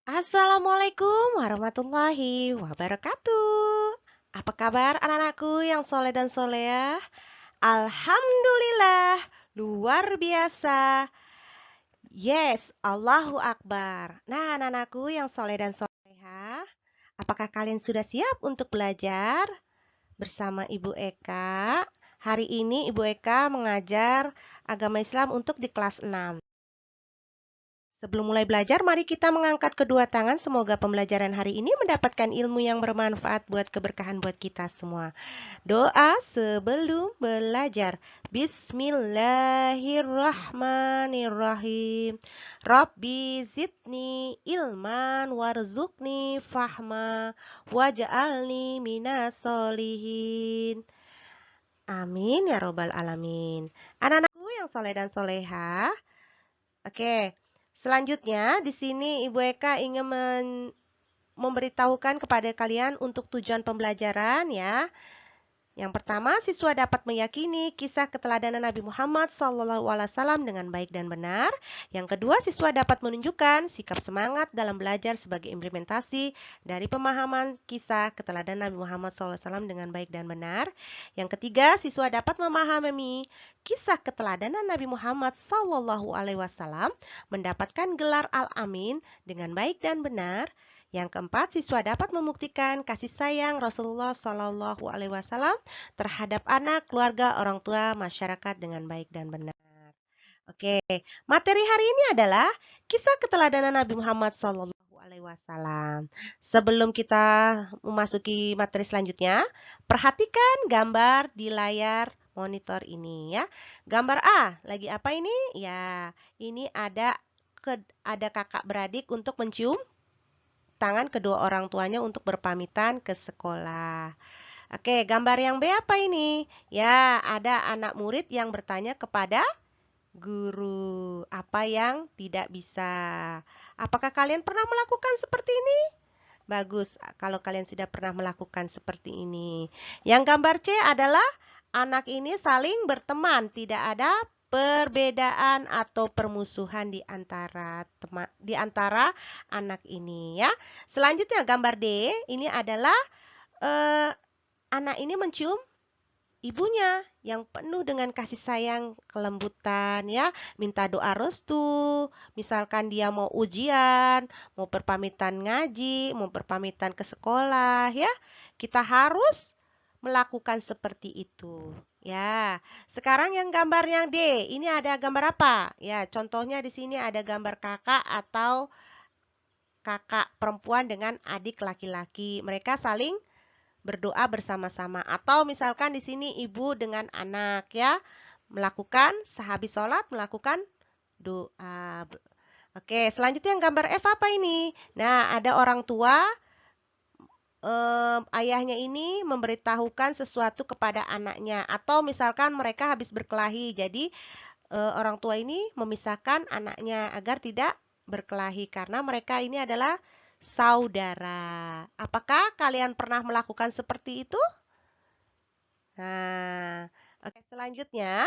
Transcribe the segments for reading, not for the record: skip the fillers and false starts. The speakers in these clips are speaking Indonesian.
Assalamualaikum warahmatullahi wabarakatuh. Apa kabar anak-anakku yang soleh dan soleah? Alhamdulillah, luar biasa. Yes, Allahu Akbar. Nah, anak-anakku yang soleh dan soleha, apakah kalian sudah siap untuk belajar bersama Ibu Eka? Hari ini Ibu Eka mengajar agama Islam untuk di kelas 6. Sebelum mulai belajar, mari kita mengangkat kedua tangan. Semoga pembelajaran hari ini mendapatkan ilmu yang bermanfaat buat keberkahan buat kita semua. Doa sebelum belajar. Bismillahirrahmanirrahim. Rabbi zidni ilman warzuqni fahma waj'alni minas solihin. Amin ya robbal alamin. Anak-anakku yang soleh dan soleha. Oke, selanjutnya di sini Ibu Eka ingin memberitahukan kepada kalian untuk tujuan pembelajaran ya. Yang pertama, siswa dapat meyakini kisah keteladanan Nabi Muhammad SAW dengan baik dan benar. Yang kedua, siswa dapat menunjukkan sikap semangat dalam belajar sebagai implementasi dari pemahaman kisah keteladanan Nabi Muhammad SAW dengan baik dan benar. Yang ketiga, siswa dapat memahami kisah keteladanan Nabi Muhammad SAW mendapatkan gelar Al-Amin dengan baik dan benar. Yang keempat, siswa dapat membuktikan kasih sayang Rasulullah SAW terhadap anak, keluarga, orang tua, masyarakat dengan baik dan benar. Oke, materi hari ini adalah kisah keteladanan Nabi Muhammad SAW. Sebelum kita memasuki materi selanjutnya, perhatikan gambar di layar monitor ini ya. Gambar A, lagi apa ini? Ya, ini ada kakak beradik untuk mencium tangan kedua orang tuanya untuk berpamitan ke sekolah. Oke, gambar yang B apa ini? Ya, ada anak murid yang bertanya kepada guru apa yang tidak bisa. Apakah kalian pernah melakukan seperti ini? Bagus, kalau kalian sudah pernah melakukan seperti ini. Yang gambar C adalah anak ini saling berteman, tidak ada perbedaan atau permusuhan di antara anak ini ya. Selanjutnya gambar D, ini adalah eh, anak ini mencium ibunya yang penuh dengan kasih sayang, kelembutan ya, minta doa restu. Misalkan dia mau ujian, mau perpamitan ngaji, mau perpamitan ke sekolah ya. Kita harus melakukan seperti itu. Ya, sekarang yang gambar yang D, ini ada gambar apa? Ya, contohnya di sini ada gambar kakak atau kakak perempuan dengan adik laki-laki. Mereka saling berdoa bersama-sama atau misalkan di sini ibu dengan anak ya melakukan sehabis sholat melakukan doa. Oke, selanjutnya yang gambar F apa ini? Nah, ada orang tua ayahnya ini memberitahukan sesuatu kepada anaknya atau misalkan mereka habis berkelahi. Jadi orang tua ini memisahkan anaknya agar tidak berkelahi karena mereka ini adalah saudara. Apakah kalian pernah melakukan seperti itu? Nah, oke selanjutnya,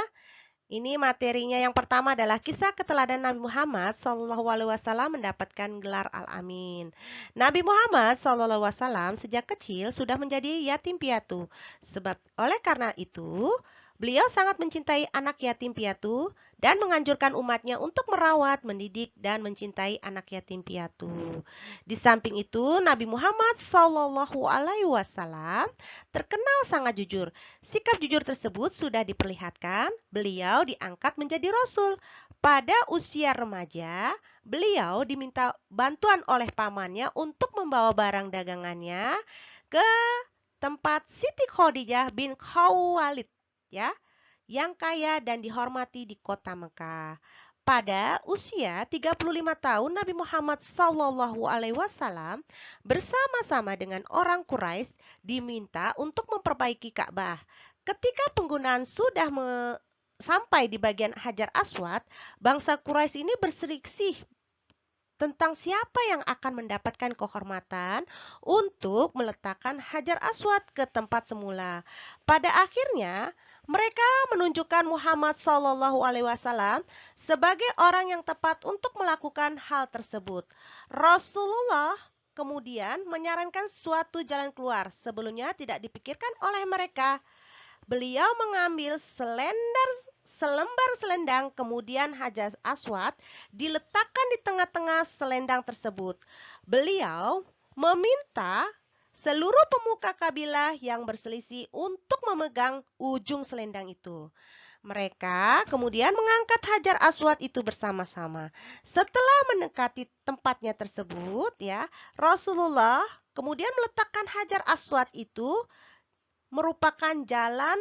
ini materinya yang pertama adalah kisah keteladanan Nabi Muhammad SAW mendapatkan gelar Al-Amin. Nabi Muhammad SAW sejak kecil sudah menjadi yatim piatu. Sebab oleh karena itu, beliau sangat mencintai anak yatim piatu dan menganjurkan umatnya untuk merawat, mendidik, dan mencintai anak yatim piatu. Di samping itu, Nabi Muhammad SAW terkenal sangat jujur. Sikap jujur tersebut sudah diperlihatkan, beliau diangkat menjadi rasul. Pada usia remaja, beliau diminta bantuan oleh pamannya untuk membawa barang dagangannya ke tempat Siti Khadijah bin Khuwailid ya, yang kaya dan dihormati di kota Mekah. Pada usia 35 tahun, Nabi Muhammad SAW bersama-sama dengan orang Quraisy diminta untuk memperbaiki Ka'bah. Ketika penggunaan sudah sampai di bagian Hajar Aswad, bangsa Quraisy ini berselisih tentang siapa yang akan mendapatkan kehormatan untuk meletakkan Hajar Aswad ke tempat semula. Pada akhirnya, Mereka menunjukkan Muhammad SAW sebagai orang yang tepat untuk melakukan hal tersebut. Rasulullah kemudian menyarankan suatu jalan keluar. Sebelumnya tidak dipikirkan oleh mereka. Beliau mengambil selembar selendang, kemudian Hajar Aswad diletakkan di tengah-tengah selendang tersebut. Beliau meminta seluruh pemuka kabilah yang berselisih untuk memegang ujung selendang itu. Mereka kemudian mengangkat Hajar Aswad itu bersama-sama. Setelah mendekati tempatnya tersebut, ya, Rasulullah kemudian meletakkan Hajar Aswad itu merupakan jalan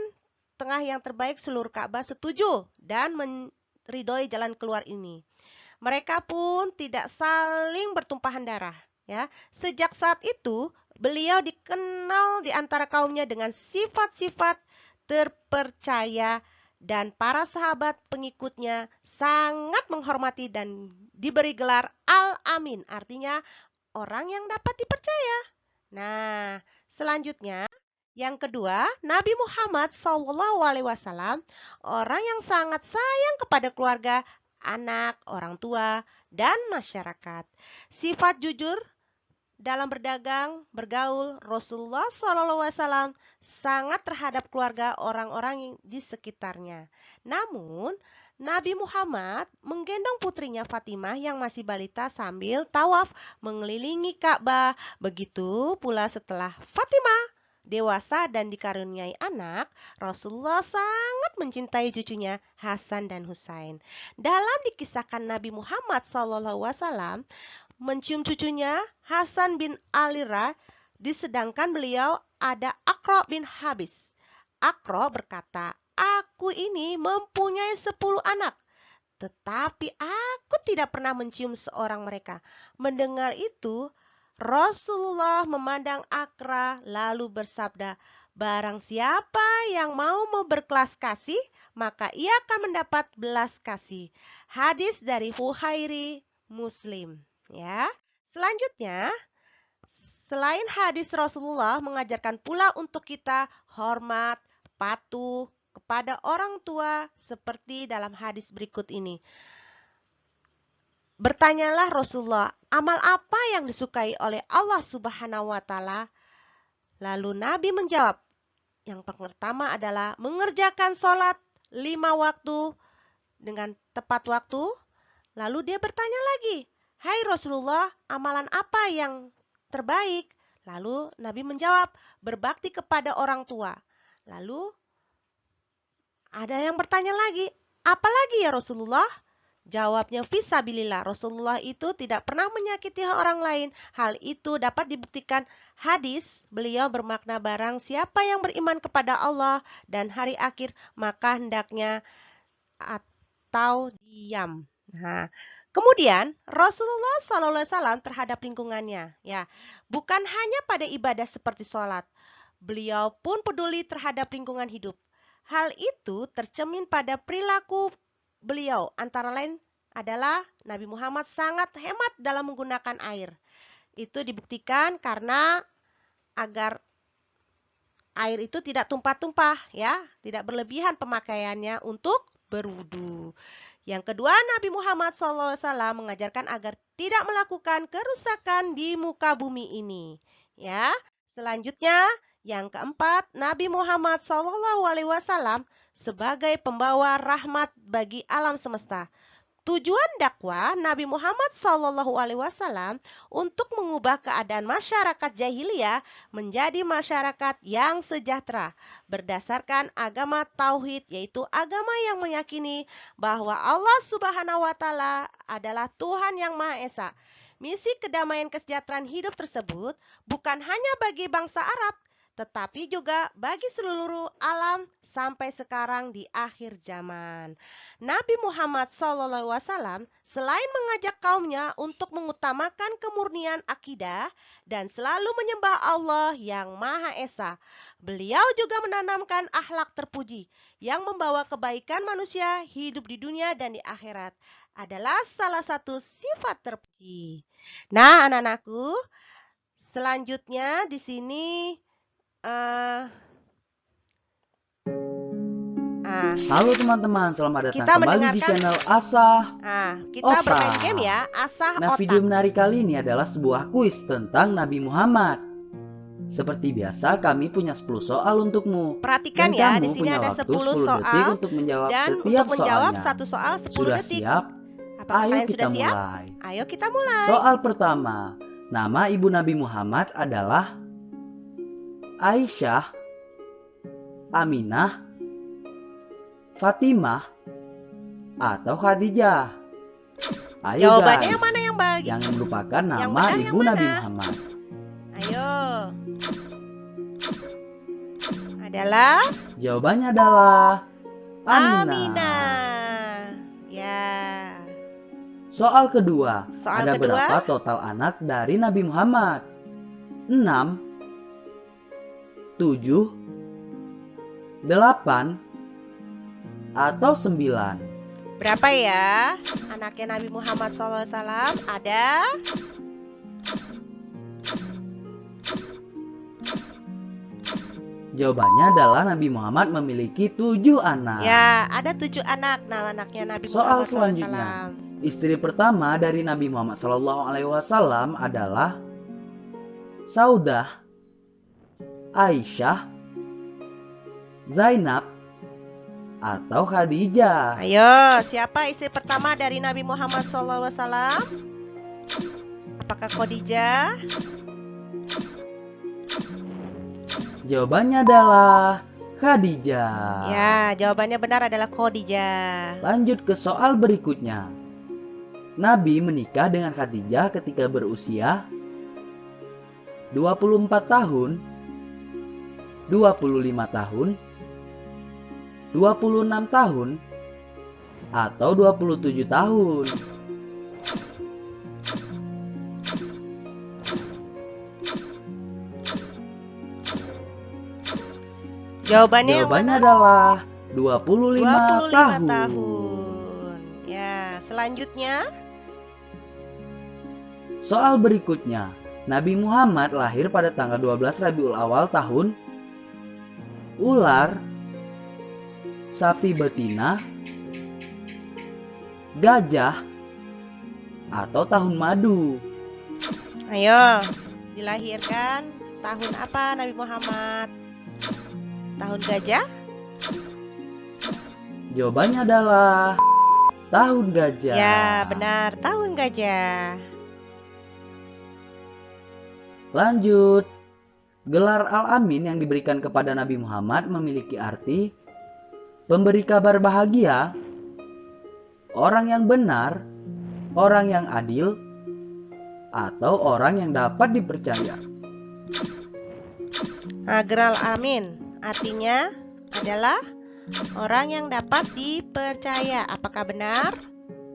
tengah yang terbaik. Seluruh Ka'bah setuju dan meridhoi jalan keluar ini. Mereka pun tidak saling bertumpahan darah, ya. Sejak saat itu, beliau dikenal di antara kaumnya dengan sifat-sifat terpercaya dan para sahabat pengikutnya sangat menghormati dan diberi gelar Al-Amin, artinya orang yang dapat dipercaya. Nah, selanjutnya yang kedua, Nabi Muhammad SAW orang yang sangat sayang kepada keluarga, anak, orang tua, dan masyarakat. Sifat jujur dalam berdagang, bergaul, Rasulullah SAW sangat terhadap keluarga orang-orang di sekitarnya. Namun, Nabi Muhammad menggendong putrinya Fatimah yang masih balita sambil tawaf mengelilingi Ka'bah. Begitu pula setelah Fatimah dewasa dan dikaruniai anak, Rasulullah sangat mencintai cucunya Hasan dan Husain. Dalam dikisahkan Nabi Muhammad SAW mencium cucunya Hasan bin Alira, disedangkan beliau ada Aqra bin Habis. Aqra berkata, "Aku ini mempunyai 10 anak, tetapi aku tidak pernah mencium seorang mereka." Mendengar itu, Rasulullah memandang Aqra lalu bersabda, "Barang siapa yang mau berkelas kasih, maka ia akan mendapat belas kasih." Hadis dari Bukhari Muslim. Ya. Selanjutnya, selain hadis Rasulullah mengajarkan pula untuk kita hormat, patuh kepada orang tua seperti dalam hadis berikut ini. Bertanyalah Rasulullah, amal apa yang disukai oleh Allah Subhanahu wa taala? Lalu Nabi menjawab, yang pertama adalah mengerjakan sholat 5 waktu dengan tepat waktu. Lalu dia bertanya lagi, "Hai Rasulullah, amalan apa yang terbaik?" Lalu Nabi menjawab, "Berbakti kepada orang tua." Lalu ada yang bertanya lagi, "Apa lagi ya Rasulullah?" Jawabnya, "Fisabilillah." Rasulullah itu tidak pernah menyakiti orang lain. Hal itu dapat dibuktikan hadis beliau bermakna, barang siapa yang beriman kepada Allah dan hari akhir, maka hendaknya atau diam. Nah, kemudian Rasulullah SAW terhadap lingkungannya, ya, bukan hanya pada ibadah seperti sholat, beliau pun peduli terhadap lingkungan hidup. Hal itu tercermin pada perilaku beliau, antara lain adalah Nabi Muhammad sangat hemat dalam menggunakan air. Itu dibuktikan karena agar air itu tidak tumpah-tumpah, ya, tidak berlebihan pemakaiannya untuk berwudu. Yang kedua, Nabi Muhammad SAW mengajarkan agar tidak melakukan kerusakan di muka bumi ini. Ya, selanjutnya yang keempat, Nabi Muhammad SAW sebagai pembawa rahmat bagi alam semesta. Tujuan dakwah Nabi Muhammad SAW untuk mengubah keadaan masyarakat jahiliyah menjadi masyarakat yang sejahtera berdasarkan agama tauhid, yaitu agama yang meyakini bahwa Allah Subhanahu wa taala adalah Tuhan yang Maha Esa. Misi kedamaian kesejahteraan hidup tersebut bukan hanya bagi bangsa Arab, tetapi juga bagi seluruh alam sampai sekarang di akhir zaman. Nabi Muhammad SAW selain mengajak kaumnya untuk mengutamakan kemurnian akidah dan selalu menyembah Allah yang Maha Esa, beliau juga menanamkan akhlak terpuji yang membawa kebaikan manusia hidup di dunia dan di akhirat. Adalah salah satu sifat terpuji. Nah, anak-anakku, selanjutnya di sini Nah, Halo teman-teman, selamat datang kita kembali di mendengarkan. channel Asah Nah, kita bermain game Otak. ya, asah Nah, video otak. menarik kali ini adalah sebuah kuis tentang Nabi Muhammad. Seperti biasa, kami punya 10 soal untukmu. Perhatikan Dan ya, di kamu sini punya ada waktu 10 10 detik soal untuk menjawab dan setiap untuk menjawab soalnya. satu soal 10 Sudah detik. siap? Apakah Ayo kalian kita sudah siap? mulai. Ayo kita mulai. Soal pertama, nama ibu Nabi Muhammad adalah Aisyah, Aminah, Fatimah, atau Khadijah. Ayo Jawabannya guys, yang mana yang baik? jangan melupakan Yang nama benar ibu yang Nabi mana? Muhammad. Ayo. Adalah Jawabannya adalah Aminah. Aminah. Ya. Soal kedua, Soal ada kedua. berapa total anak dari Nabi Muhammad? 6, 7, 8, atau 9? Berapa ya anaknya Nabi Muhammad SAW? Ada Jawabannya adalah Nabi Muhammad memiliki 7 anak. ya, ada 7 anak. Nah, anaknya Nabi Soal Muhammad selanjutnya, SAW. istri pertama dari Nabi Muhammad SAW adalah Saudah, Aisyah, Zainab, atau Khadijah. Ayo, siapa istri pertama dari Nabi Muhammad SAW? Apakah Khadijah? Jawabannya adalah Khadijah. Ya, jawabannya benar adalah Khadijah. Lanjut ke soal berikutnya. Nabi menikah dengan Khadijah ketika berusia 24 tahun, 25 tahun, 26 tahun, atau 27 tahun. Jawabannya yang Jawabannya mana? adalah 25 tahun. tahun. Ya, selanjutnya. Soal berikutnya. Nabi Muhammad lahir pada tanggal 12 Rabiul Awal tahun ular, sapi betina, gajah, atau tahun madu. Ayo, dilahirkan tahun apa Nabi Muhammad? Tahun gajah? Jawabannya adalah tahun gajah. Ya, benar, tahun gajah. Lanjut. Gelar Al-Amin yang diberikan kepada Nabi Muhammad memiliki arti pemberi kabar bahagia, orang yang benar, orang yang adil, atau orang yang dapat dipercaya. Nah, gelar Amin artinya adalah orang yang dapat dipercaya. Apakah benar?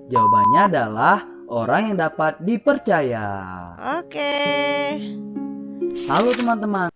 Jawabannya adalah orang yang dapat dipercaya. Oke. Halo teman-teman.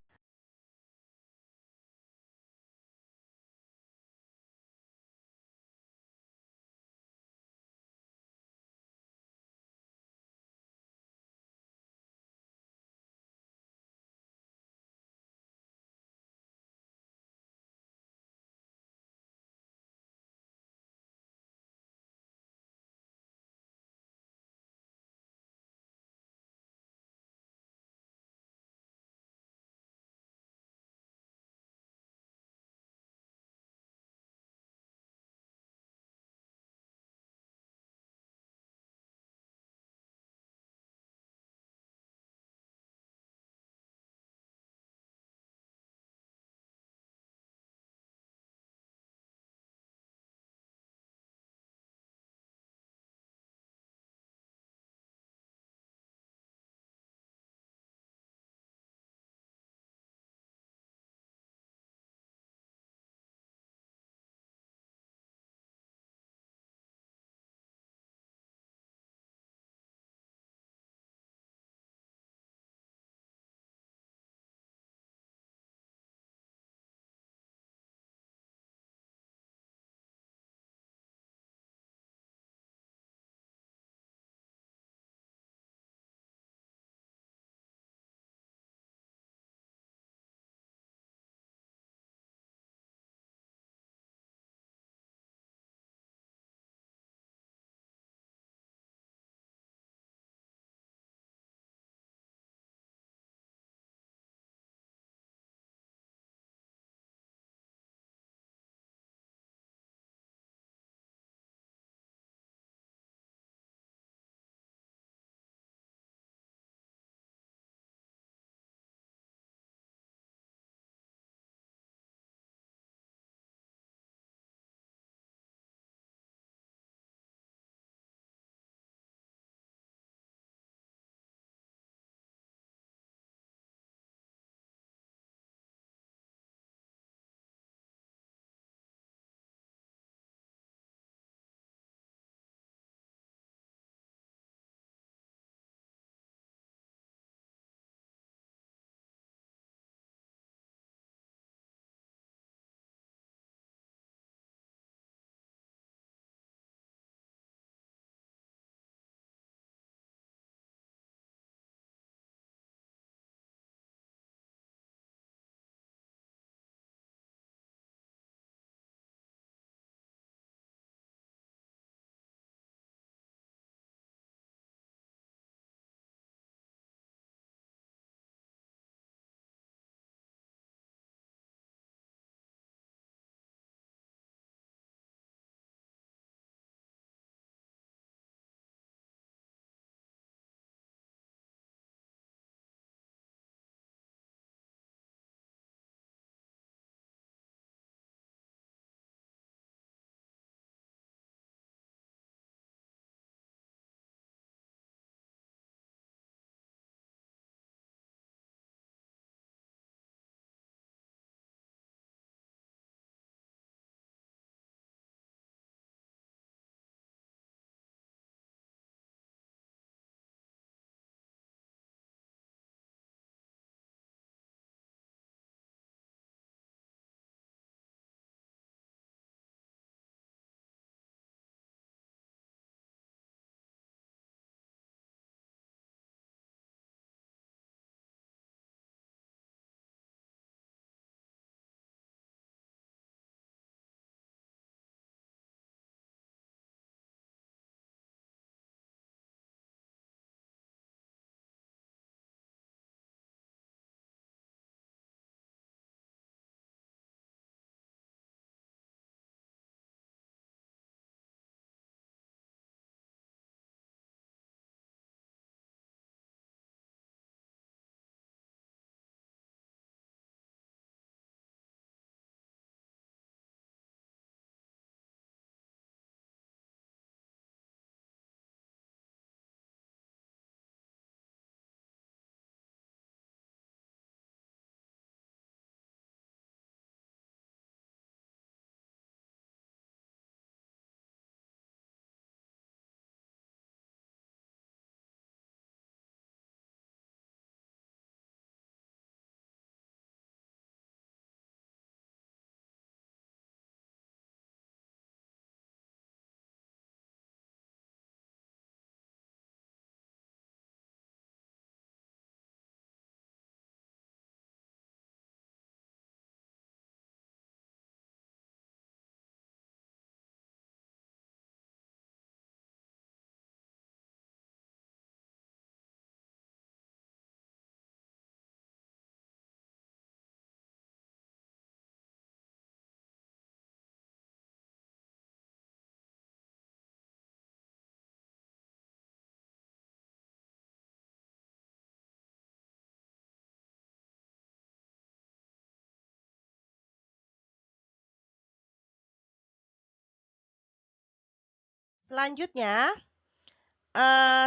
Selanjutnya,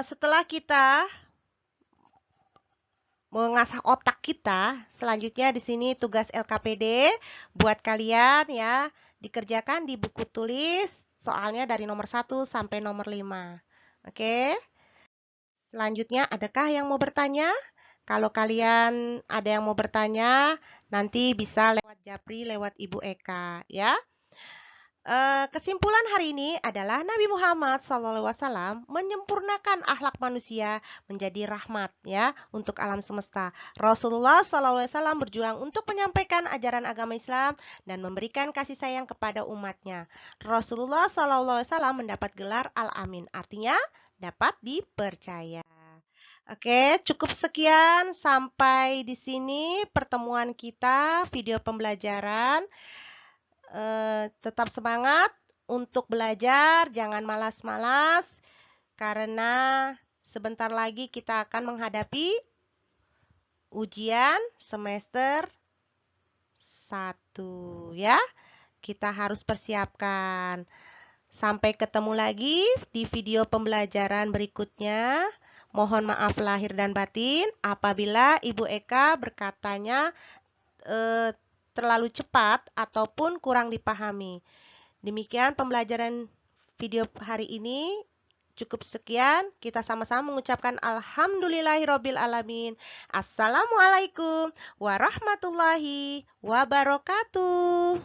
setelah kita mengasah otak kita, selanjutnya di sini tugas LKPD buat kalian ya, dikerjakan di buku tulis, soalnya dari nomor 1 sampai nomor 5. Oke? Selanjutnya, adakah yang mau bertanya? Kalau kalian ada yang mau bertanya, nanti bisa lewat Japri, lewat Ibu Eka ya. Kesimpulan hari ini adalah Nabi Muhammad SAW menyempurnakan akhlak manusia menjadi rahmat ya untuk alam semesta. Rasulullah SAW berjuang untuk menyampaikan ajaran agama Islam dan memberikan kasih sayang kepada umatnya. Rasulullah SAW mendapat gelar Al-Amin, artinya dapat dipercaya. Oke, cukup sekian sampai di sini pertemuan kita video pembelajaran. Tetap semangat untuk belajar, jangan malas-malas, karena sebentar lagi kita akan menghadapi ujian semester 1 ya. Kita harus persiapkan. Sampai ketemu lagi di video pembelajaran berikutnya. Mohon maaf lahir dan batin apabila Ibu Eka berkatanya terlalu cepat ataupun kurang dipahami. Demikian pembelajaran video hari ini. Cukup sekian. Kita sama-sama mengucapkan alhamdulillahirabbil alamin. Assalamualaikum warahmatullahi wabarakatuh.